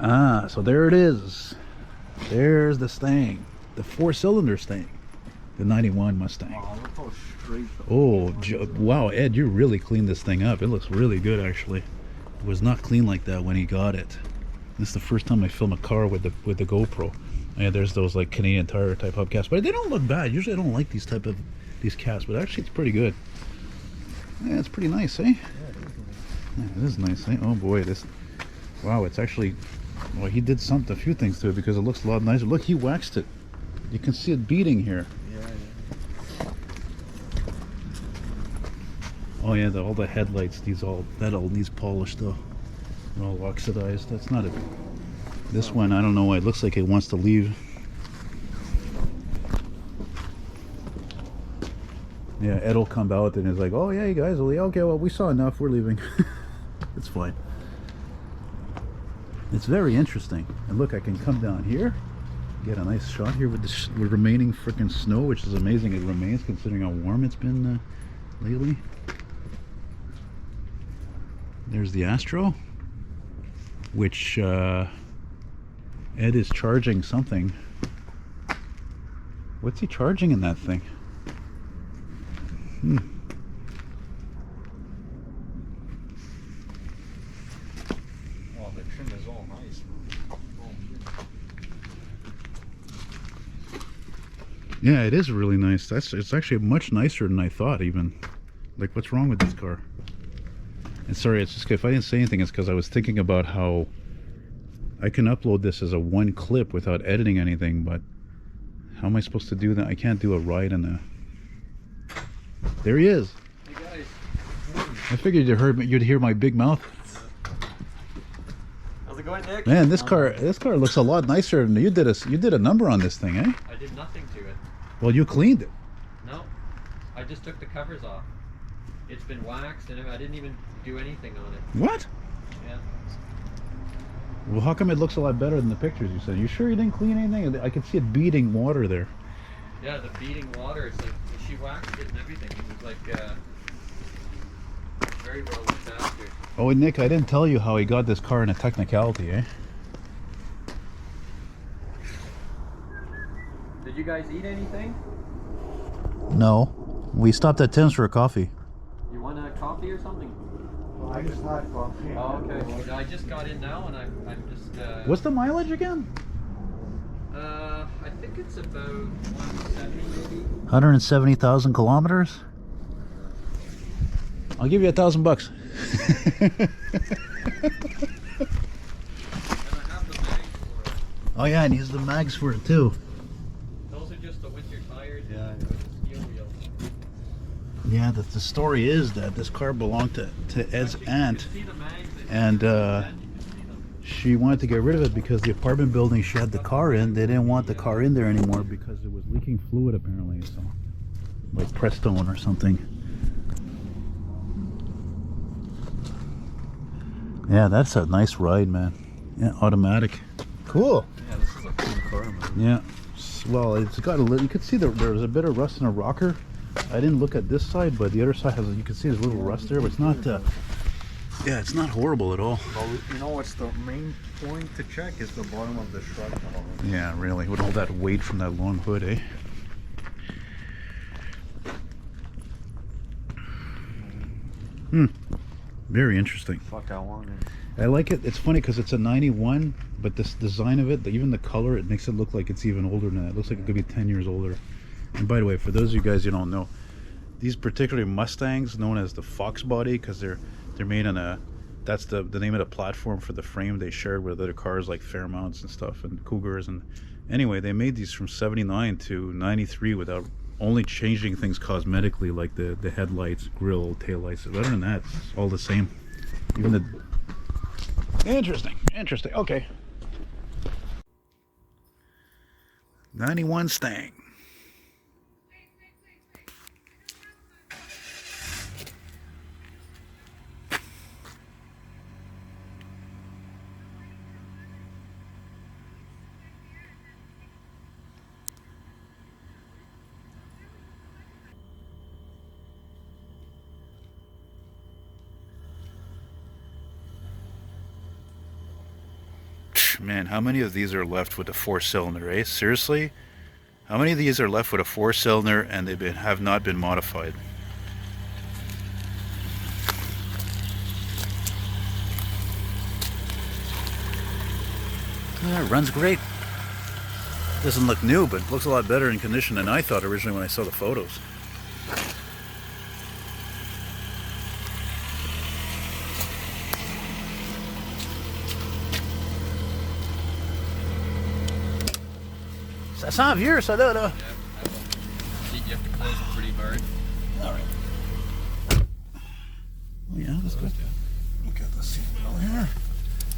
Ah, so there it is. There's the Stang, the four-cylinder Stang, the '91 Mustang. Wow, look how straight. Oh, wow, Ed, you really cleaned this thing up. It looks really good, actually. It was not clean like that when he got it. This is the first time I film a car with the GoPro. Yeah, there's those like Canadian Tire type hubcaps, but they don't look bad. Usually, I don't like these caps, but actually, it's pretty good. Yeah, it's pretty nice, eh? Yeah, it is nice, eh? Oh boy, this. Wow, it's actually. Well, he did a few things to it because it looks a lot nicer. Look, he waxed it. You can see it beating here. Yeah. Oh yeah, all the headlights. That all needs polished though. They're all oxidized. That's not it. This one, I don't know why. It looks like it wants to leave. Yeah, Ed will come out and is like, "Oh yeah, you guys will leave. Okay, well we saw enough. We're leaving." It's fine. It's very interesting. And look, I can come down here, get a nice shot here with the remaining freaking snow, which is amazing. It remains considering how warm it's been lately. There's the Astro, which Ed is charging something. What's he charging in that thing? Oh, the trim is all nice. Yeah, it is really nice. It's actually much nicer than I thought even. Like, what's wrong with this car? And sorry, it's just if I didn't say anything, it's because I was thinking about how I can upload this as a one clip without editing anything, but how am I supposed to do that? I can't do a ride in a... There he is. Hey guys. I figured you'd hear my big mouth. How's it going, Nick? Man, this car looks a lot nicer than you did. You did a number on this thing, eh? I did nothing to it. Well, you cleaned it. No, I just took the covers off. It's been waxed and I didn't even do anything on it. What? Yeah. Well, how come it looks a lot better than the pictures you said? You sure you didn't clean anything? I could see it beating water there. Yeah, the beating water, it's like, she waxed it and everything. It was like, very well looked after. Oh, and Nick, I didn't tell you how he got this car in a technicality, eh? Did you guys eat anything? No. We stopped at Tim's for a coffee. You want a coffee or something? Well, I just had coffee. Oh, okay. Yeah, I just got in now and I'm just, What's the mileage again? I think it's about 170 maybe. 170,000 kilometers. I'll give you $1,000. And I have the mags for it. Oh yeah, and he's the mags for it too. Those are just the winter tires Yeah. with the steel wheels. Yeah, the story is that this car belonged to Ed's Actually, aunt, you can see the mags and she wanted to get rid of it because the apartment building she had the car in, they didn't want the car in there anymore because it was leaking fluid apparently, so like Prestone or something. Yeah, that's a nice ride, man. Yeah, automatic. Cool. Yeah, this is a cool car, man. Yeah. Well, it's got a little, you could see there's a bit of rust in a rocker. I didn't look at this side, but the other side has, you can see there's a little rust there, but it's not, yeah, it's not horrible at all. But you know what's the main point to check is the bottom of the shrug tunnel. Yeah, really, with all that weight from that long hood, eh? Very interesting. Fuck, I want it. I like it. It's funny because it's a 91, but this design of it, even the color, it makes it look like it's even older than that. It looks like it could be 10 years older. And by the way, for those of you guys who don't know, these particular Mustangs, known as the Fox body, because they're made on a, that's the name of the platform for the frame they shared with other cars like Fairmounts and stuff and Cougars. And anyway, they made these from 79 to 93 without only changing things cosmetically, like the headlights, grille, taillights. Other than that, it's all the same. Even the... Interesting. Okay. 91 Stang. Man, how many of these are left with a 4-cylinder, eh? Seriously? How many of these are left with a 4-cylinder and have not been modified? Yeah, it runs great. Doesn't look new, but looks a lot better in condition than I thought originally when I saw the photos. Ça sent vieux, ça là. Yeah. Seat, you have to close it pretty hard. All right. Oh, yeah, that's good. Look at the seat belt here.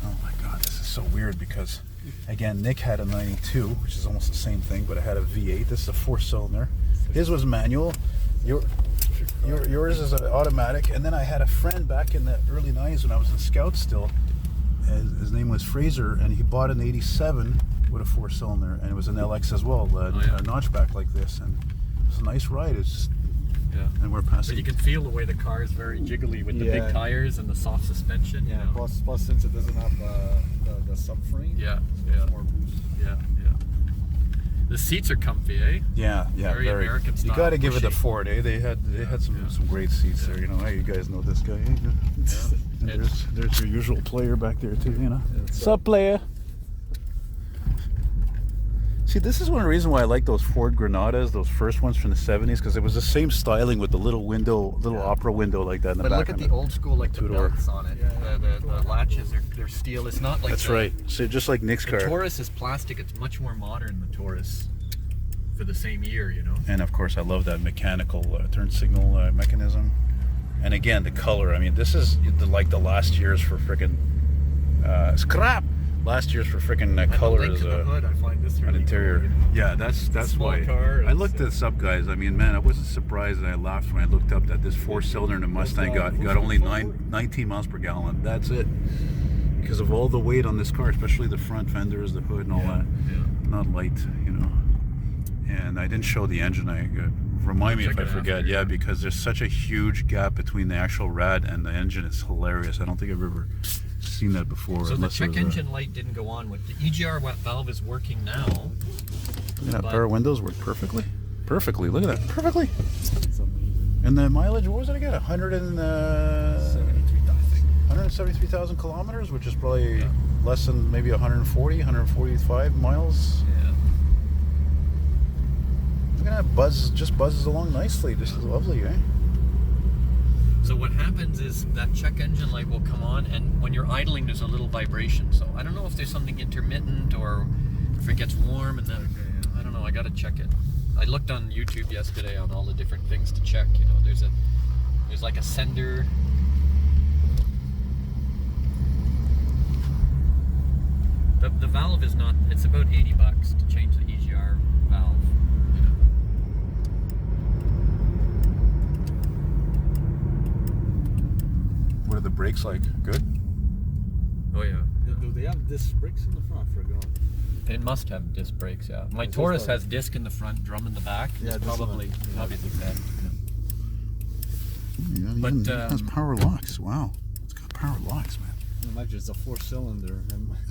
Oh my God, this is so weird because, again, Nick had a 92, which is almost the same thing, but it had a V8. This is a 4-cylinder. His was manual. Yours is an automatic. And then I had a friend back in the early 90s when I was in Scouts still. His name was Fraser, and he bought an 87 with a 4-cylinder, and it was an LX as well, a notchback like this, and it was a nice ride. It's just, Yeah. and we're passing. But you can feel the way the car is very jiggly with the big tires and the soft suspension. Yeah, You know? plus since it doesn't have the subframe, Yeah. it's Yeah. more boost. Yeah. The seats are comfy, eh? Yeah, Very American You style, got to give it a pushy. Ford, eh? They had some great seats there. You know, hey, you guys know this guy. Eh? And there's your usual player back there too. You know, sup player. See, this is one reason why I like those Ford Granadas, those first ones from the 70s, because it was the same styling with the little window, opera window like that in the But back. look at the old school, like the two-door. belts on it. The latches, they're steel. It's not like That's right. So just like Nick's The car. Taurus is plastic. It's much more modern, the Taurus, for the same year, you know. And of course, I love that mechanical turn signal mechanism. And again, the color. I mean, this is like the last year's for freaking scrap. Last year's for freaking color And is the length of the hood, I find this an really interior. cool, you know? Yeah, that's small why. car, I looked this up, guys. I mean, man, I wasn't surprised, and I laughed when I looked up that this 4-cylinder in a Mustang got only 19 miles per gallon. That's it. Because of all the weight on this car, especially the front fenders, the hood, and all that. Yeah. Not light, you know. And I didn't show the engine. Remind me if I forget. after, Yeah, because there's such a huge gap between the actual rad and the engine. It's hilarious. I don't think I've ever seen that before. So the unless check it was, engine light didn't go on. With the EGR valve is working now. Look at that but- pair of windows work perfectly. Perfectly. Look at that. Perfectly. And the mileage, what was it again? 173,000 kilometers, which is probably less than maybe 145 miles. Yeah. Look at that just buzzes along nicely. This is lovely, eh? So what happens is that check engine light will come on, and when you're idling, there's a little vibration. So I don't know if there's something intermittent or if it gets warm, and then I don't know. I got to check it. I looked on YouTube yesterday on all the different things to check. You know, there's like a sender. The valve is not. It's about $80 to change the EGR valve. You know. What are the brakes like? Good? Oh yeah. Do they have disc brakes in the front? I forgot. It must have disc brakes, yeah. My It's Taurus just has disc in the front, drum in the back. Yeah, It's this probably one. Yeah. obviously that. Yeah, But, it has power locks. Wow. It's got power locks, man. Imagine it's a 4-cylinder.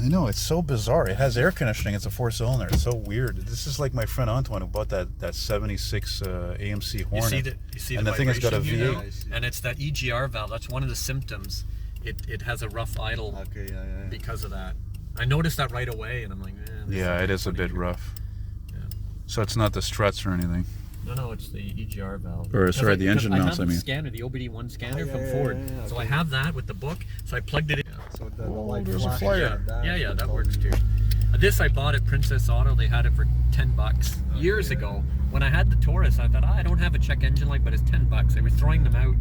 I know, it's so bizarre. It has air conditioning. It's a 4-cylinder. It's so weird. This is like my friend Antoine who bought that 76 AMC Hornet. You see and the the thing has got a vibration here V8. now? I see. And it's that EGR valve. That's one of the symptoms. It has a rough idle Okay, yeah. because of that. I noticed that right away, and I'm like, this Yeah, it is a funny bit here. rough. Yeah. So it's not the struts or anything. No, it's the EGR valve. Or, Because sorry, the engine mounts, I I have mean. the scanner, the OBD1 scanner yeah, from yeah, Ford. yeah, So I okay. have that with the book. So I plugged it in. So the Oh, light there's a flashes flyer. like Yeah, that all works the- too. This I bought at Princess Auto. They had it for $10 years ago. When I had the Taurus, I thought, I don't have a check engine light, but it's $10. They were throwing them out,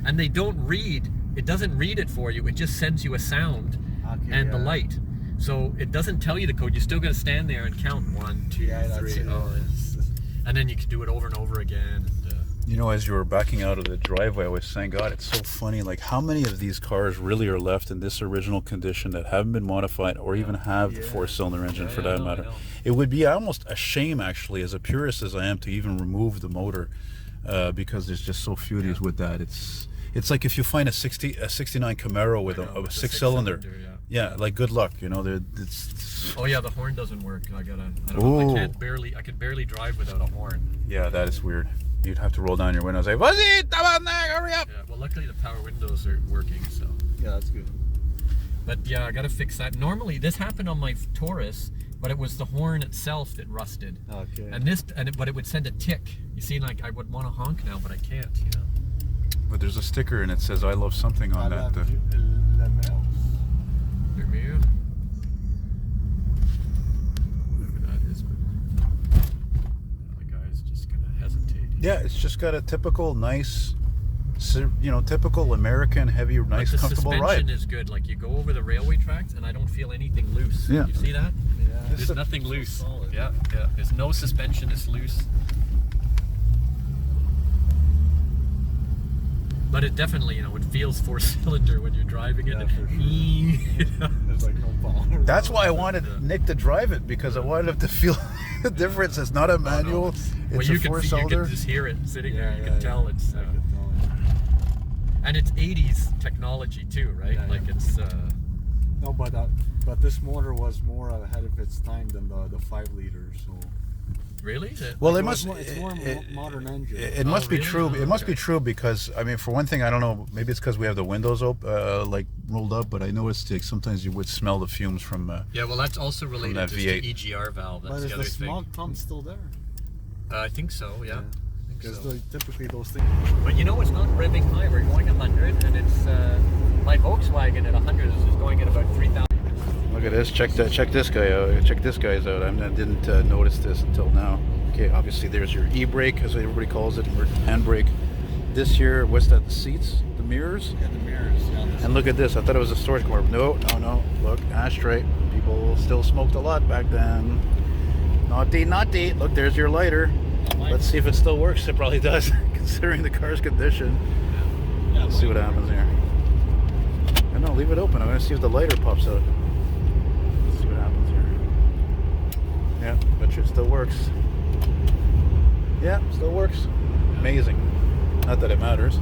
and they don't read. It doesn't read it for you. It just sends you a sound Okay, and the yeah. light. So it doesn't tell you the code. You still got to stand there and count 1, 2, Yeah, that's 3. it. And then you can do it over and over again. And, You know, as you were backing out of the driveway, I was saying, God, it's so funny. Like, how many of these cars really are left in this original condition that haven't been modified or even have the 4-cylinder engine for that I matter? know. It would be almost a shame, actually, as a purist as I am, to even remove the motor because there's just so few of these with that. It's like if you find a 69 Camaro with a six-cylinder. Yeah, like good luck, you know. It's Oh yeah, the horn doesn't work. I don't Ooh. know. I could barely drive without a horn. yeah, that is weird. You'd have to roll down your window and say, "Fuzzy, come on there, hurry up!" Yeah, well, luckily the power windows are working, so. Yeah, that's good. But yeah, I gotta fix that. Normally, this happened on my Taurus, but it was the horn itself that rusted. Okay. But it would send a tick. You see, like I would want to honk now, but I can't. You know. But there's a sticker and it says, "I love something" on that. Whatever that is, but the guy's just gonna hesitate. Yeah, it's just got a typical nice, you know, typical American heavy, nice, the comfortable suspension ride. is good. Like you go over the railway tracks, and I don't feel anything loose. Yeah. You see that? Yeah. There's nothing loose. solid. Yeah, yeah. There's no suspension is loose. But it definitely, you know, it feels four-cylinder when you're driving it. Yeah, for sure. You know? There's like no power. That's why I wanted Nick to drive it, because I wanted him to feel the difference. It's not a manual, it's Well, a you can four-cylinder. just hear it sitting Yeah, there. You yeah, can yeah. tell it's, I could tell. and it's 80s technology too, right? Yeah, Like yeah. it's, No, but this motor was more ahead of its time than the 5 liters. So really? Well, So it must. It's more modern engine. It Oh, must be really? true. Oh, It must be okay. true because I mean, for one thing, I don't know. Maybe it's because we have the windows like rolled up, but I noticed like sometimes you would smell the fumes from. Yeah, well, that's also related that to V8. the EGR valve. That's But the is other the thing. smog pump still there? I think so. Yeah. I think Because so. typically those things. But you know, it's not revving high. We're going 100, and it's my Volkswagen at 100 is going at about 3,000. Look at this. Check this guy out. Check this guy's out. I didn't notice this until now. Okay, obviously there's your e-brake, as everybody calls it, handbrake. This here, what's that? The seats, the mirrors. Yeah, the mirrors. Yeah, And look at this. I thought it was a storage compartment. No. Look, ashtray. People still smoked a lot back then. Naughty. Look, there's your lighter. Let's see if it still works. It probably does, considering the car's condition. yeah, Let's see what happens here. No, leave it open. I'm gonna see if the lighter pops out. Let's see what happens here. Yeah, bet you it still works. Yeah, still works. Amazing. Not that it matters.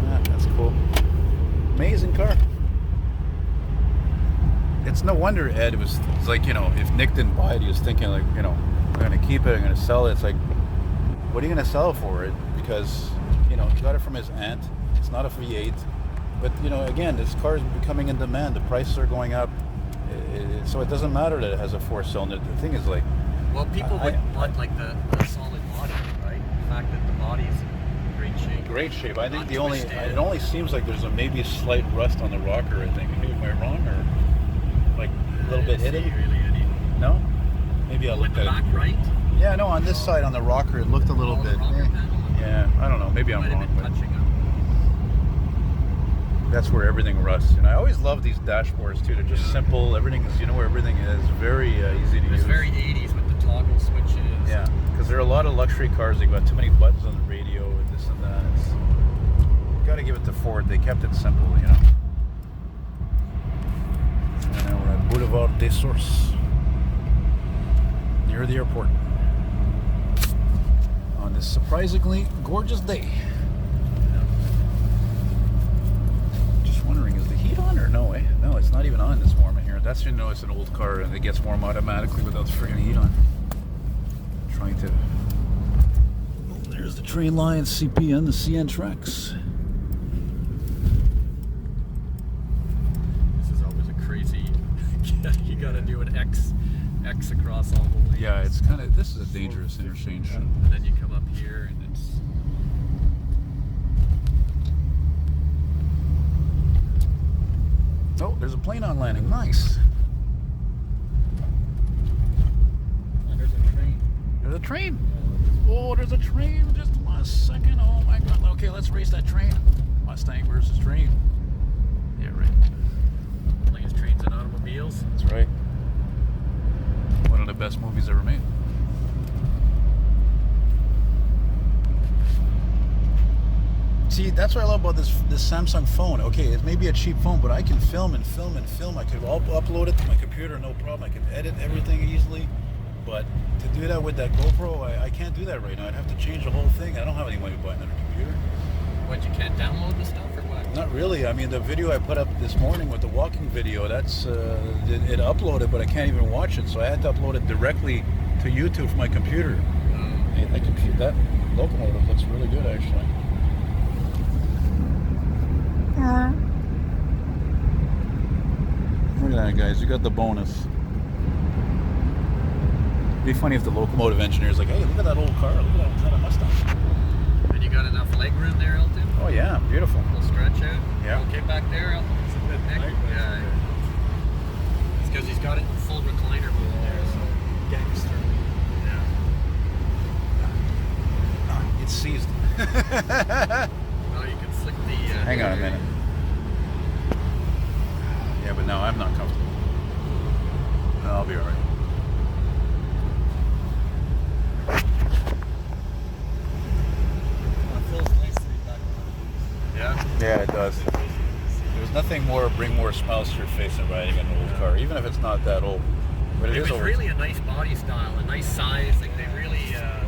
Yeah, that's cool. Amazing car. It's no wonder Ed it's like, you know, if Nick didn't buy it, he was thinking like, you know, I'm gonna keep it, I'm gonna sell it. It's like, what are you gonna sell it for? Because, you know, he got it from his aunt. It's not a V8, but you know, again, this car is becoming in demand. The prices are going up, so it doesn't matter that it has a 4-cylinder. The thing is, like, Well, people would want like the solid body, right? The fact that the body's in great shape. great shape. I think Not it twisted. only seems like there's maybe a slight rust on the rocker. I think. Maybe am I wrong, or like a little bit hidden? Really, Eddie. No, maybe I With looked the at back it. right? Yeah, no, on this side on the rocker, it looked a little Oh, the bit. rocker panel? Yeah, I don't know. Maybe I'm Might have wrong, been but touching up. that's where everything rusts. And I always love these dashboards too. They're just simple. Everything is, you know, where everything is. Very easy to It's use. very 80s with the toggle switches. Yeah, because there are a lot of luxury cars. They've got too many buttons on the radio and this and that. You got to give it to Ford. They kept it simple, you know. And now we're at Boulevard des Sources, near the airport, on this surprisingly gorgeous day. Just wondering, is the heat on or no? No, it's not even on this morning here. That's, you know, it's an old car and it gets warm automatically without the freaking heat on. Trying to. Oh, there's the train line, CPN, the CN tracks. This is always a crazy. You gotta do an X across all the lanes. Yeah, it's kind of. This is a dangerous interchange. And then you come up here and it's. Oh, there's a plane on landing. Nice. And there's a train. There's a train. Oh, there's a train. Just 1 second. Oh my God. Okay, let's race that train. Mustang versus train. Yeah, right. Planes, trains, and automobiles. That's right. One of the best movies ever made. See, that's what I love about this Samsung phone. Okay, it may be a cheap phone, but I can film and film and film. I could upload it to my computer, no problem. I can edit everything easily. But to do that with that GoPro, I can't do that right now. I'd have to change the whole thing. I don't have any money to buy another computer. What, you can't download the stuff or what? Not really. I mean, the video I put up this morning with the walking video, that's it uploaded, but I can't even watch it. So I had to upload it directly to YouTube from my computer. Hey, that locomotive looks really good, actually. Look at that, guys. You got the bonus. It'd be funny if the locomotive engineer is like, hey, look at that old car. Look at that. Is that a Mustang? And you got enough leg room there, Elton? Oh, yeah. Beautiful. A little stretch out? Yeah. Okay back there, Elton? It's a bit Nick? tight, but Yeah. It's because he's got it in full recliner mode there, so. gangster. Yeah. It's seized. Well, you can flick the... Hang on a minute. Yeah, but no, I'm not comfortable. No, I'll be all right. It feels nice to be back on these. Yeah? Yeah, it does. There's nothing bring more smiles to your face than riding an old car, even if it's not that old. But It is was old. really a nice body style, a nice size. Like, they really... yeah.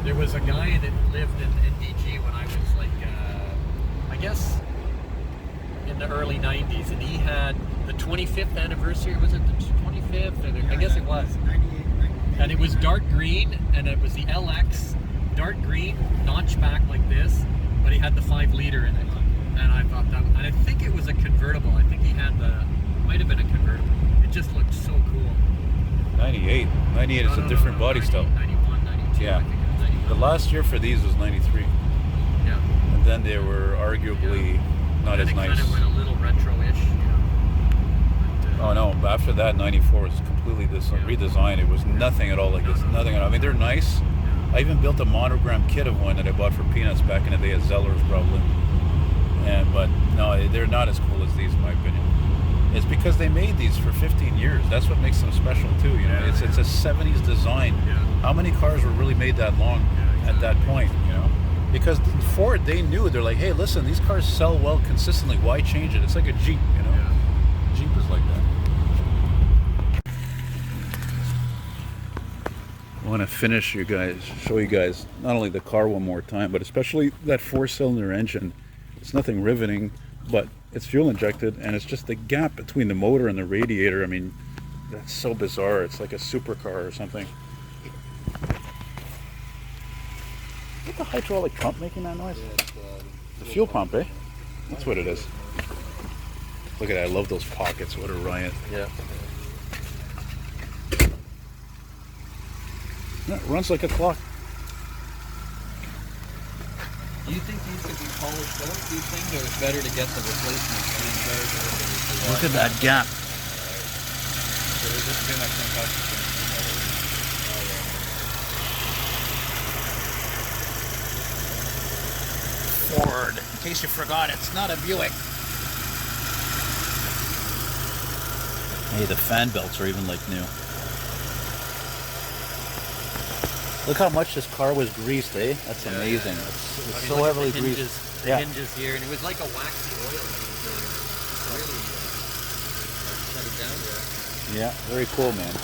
There was a guy that lived in NDG when I was like, I guess in the early 90s, and he had the 25th anniversary, was it the 25th? I guess it was. 98. And it was dark green, and it was the LX, dark green, notchback like this, but he had the 5-liter in it. And I thought that, and I think it was a convertible. I think he had might have been a convertible. It just looked so cool. 98. 98 is a different body 90, style. 91, 92, Yeah. I think it was 91. The last year for these was 93. Yeah. And then they were arguably not And as it nice. kind of went a little retro-ish. But, Oh no, but after that, 94 was completely redesigned. It was nothing at all like this. Nothing at all. I mean, they're nice. I even built a monogram kit of one that I bought for peanuts back in the day at Zeller's probably. But no, they're not as cool as these in my opinion. It's because they made these for 15 years. That's what makes them special too. You know, it's a 70s design. Yeah. How many cars were really made that long at that point? You know, because Ford, they knew, they're like, hey, listen, these cars sell well consistently. Why change it? It's like a Jeep. You know, Jeep is like that. I want to finish show you guys not only the car one more time, but especially that 4-cylinder engine. It's nothing riveting, but it's fuel injected, and it's just the gap between the motor and the radiator. I mean, that's so bizarre. It's like a supercar or something. Is that the hydraulic pump making that noise? Yeah, it's, The fuel pump, eh? That's what it is. Look at that. I love those pockets. What a riot. yeah. Yeah, it runs like a clock. Do you think these could be polished out, these things, or it's better to get the replacement? Look at that gap. Ford, in case you forgot, it's not a Buick. Hey, the fan belts are even like new. Look how much this car was greased, eh? That's amazing. It's so heavily greased. The hinges here, and it was like a waxy oil. Really shut it down. Yeah, very cool, man.